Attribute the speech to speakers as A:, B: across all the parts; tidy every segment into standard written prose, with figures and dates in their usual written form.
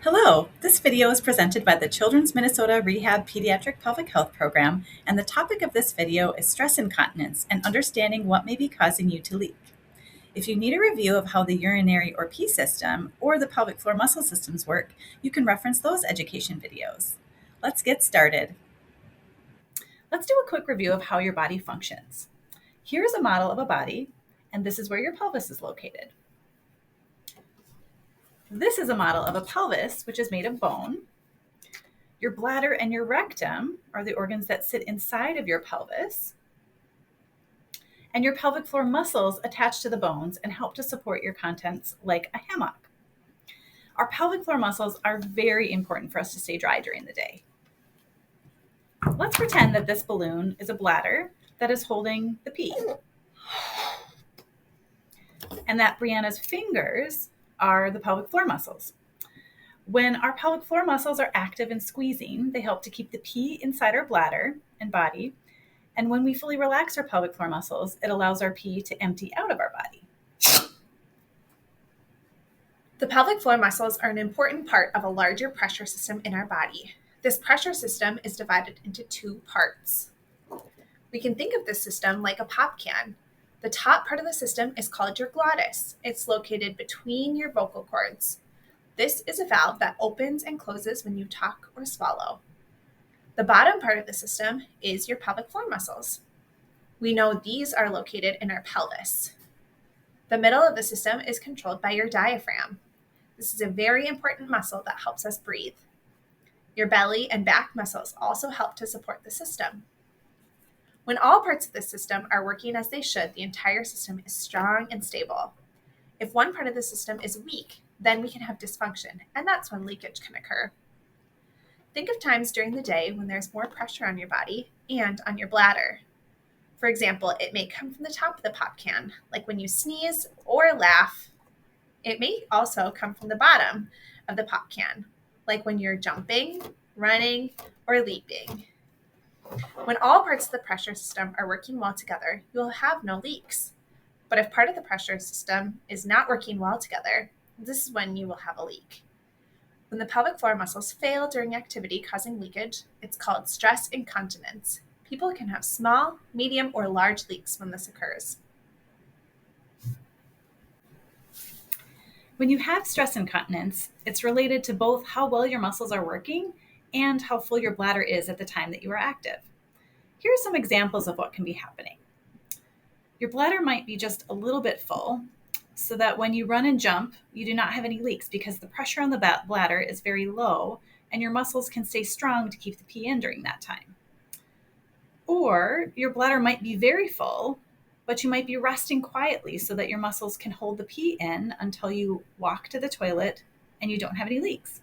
A: Hello, this video is presented by the Children's Minnesota Rehab Pediatric Pelvic Health Program, and the topic of this video is stress incontinence and understanding what may be causing you to leak. If you need a review of how the urinary or pee system or the pelvic floor muscle systems work, you can reference those education videos. Let's get started. Let's do a quick review of how your body functions. Here's a model of a body, and this is where your pelvis is located. This is a model of a pelvis, which is made of bone. Your bladder and your rectum are the organs that sit inside of your pelvis. And your pelvic floor muscles attach to the bones and help to support your contents like a hammock. Our pelvic floor muscles are very important for us to stay dry during the day. Let's pretend that this balloon is a bladder that is holding the pee. And that Brianna's fingers are the pelvic floor muscles. When our pelvic floor muscles are active and squeezing, they help to keep the pee inside our bladder and body. And when we fully relax our pelvic floor muscles, it allows our pee to empty out of our body.
B: The pelvic floor muscles are an important part of a larger pressure system in our body. This pressure system is divided into two parts. We can think of this system like a pop can. The top part of the system is called your glottis. It's located between your vocal cords. This is a valve that opens and closes when you talk or swallow. The bottom part of the system is your pelvic floor muscles. We know these are located in our pelvis. The middle of the system is controlled by your diaphragm. This is a very important muscle that helps us breathe. Your belly and back muscles also help to support the system. When all parts of the system are working as they should, the entire system is strong and stable. If one part of the system is weak, then we can have dysfunction, and that's when leakage can occur. Think of times during the day when there's more pressure on your body and on your bladder. For example, it may come from the top of the pop can, like when you sneeze or laugh. It may also come from the bottom of the pop can, like when you're jumping, running, or leaping. When all parts of the pressure system are working well together, you will have no leaks. But if part of the pressure system is not working well together, this is when you will have a leak. When the pelvic floor muscles fail during activity causing leakage, it's called stress incontinence. People can have small, medium, or large leaks when this occurs.
A: When you have stress incontinence, it's related to both how well your muscles are working and how full your bladder is at the time that you are active. Here are some examples of what can be happening. Your bladder might be just a little bit full, so that when you run and jump, you do not have any leaks because the pressure on the bladder is very low and your muscles can stay strong to keep the pee in during that time. Or your bladder might be very full, but you might be resting quietly so that your muscles can hold the pee in until you walk to the toilet and you don't have any leaks.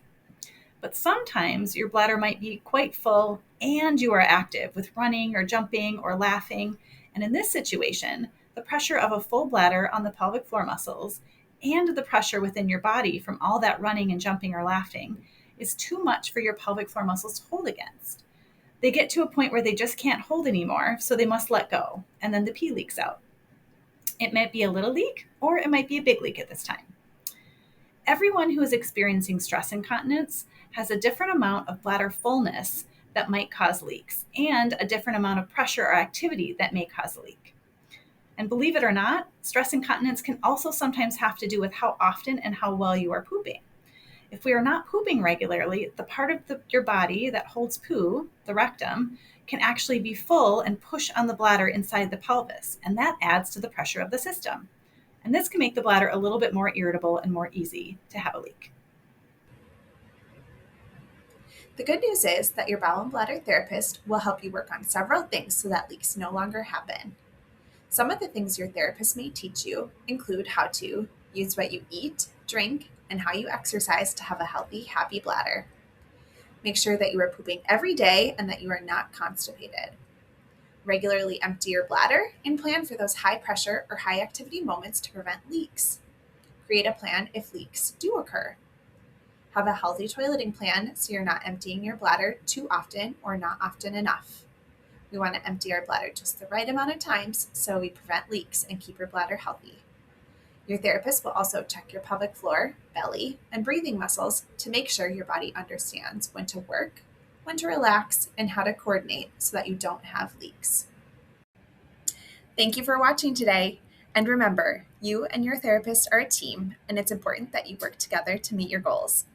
A: But sometimes your bladder might be quite full and you are active with running or jumping or laughing. And in this situation, the pressure of a full bladder on the pelvic floor muscles and the pressure within your body from all that running and jumping or laughing is too much for your pelvic floor muscles to hold against. They get to a point where they just can't hold anymore, so they must let go, and then the pee leaks out. It might be a little leak, or it might be a big leak at this time. Everyone who is experiencing stress incontinence has a different amount of bladder fullness that might cause leaks, and a different amount of pressure or activity that may cause a leak. And believe it or not, stress incontinence can also sometimes have to do with how often and how well you are pooping. If we are not pooping regularly, the part of your body that holds poo, the rectum, can actually be full and push on the bladder inside the pelvis, and that adds to the pressure of the system. And this can make the bladder a little bit more irritable and more easy to have a leak.
B: The good news is that your bowel and bladder therapist will help you work on several things so that leaks no longer happen. Some of the things your therapist may teach you include how to use what you eat, drink, and how you exercise to have a healthy, happy bladder. Make sure that you are pooping every day and that you are not constipated. Regularly empty your bladder and plan for those high pressure or high activity moments to prevent leaks. Create a plan if leaks do occur. Have a healthy toileting plan so you're not emptying your bladder too often or not often enough. We want to empty our bladder just the right amount of times so we prevent leaks and keep your bladder healthy. Your therapist will also check your pelvic floor, belly, and breathing muscles to make sure your body understands when to work, when to relax, and how to coordinate so that you don't have leaks. Thank you for watching today. And remember, you and your therapist are a team, and it's important that you work together to meet your goals.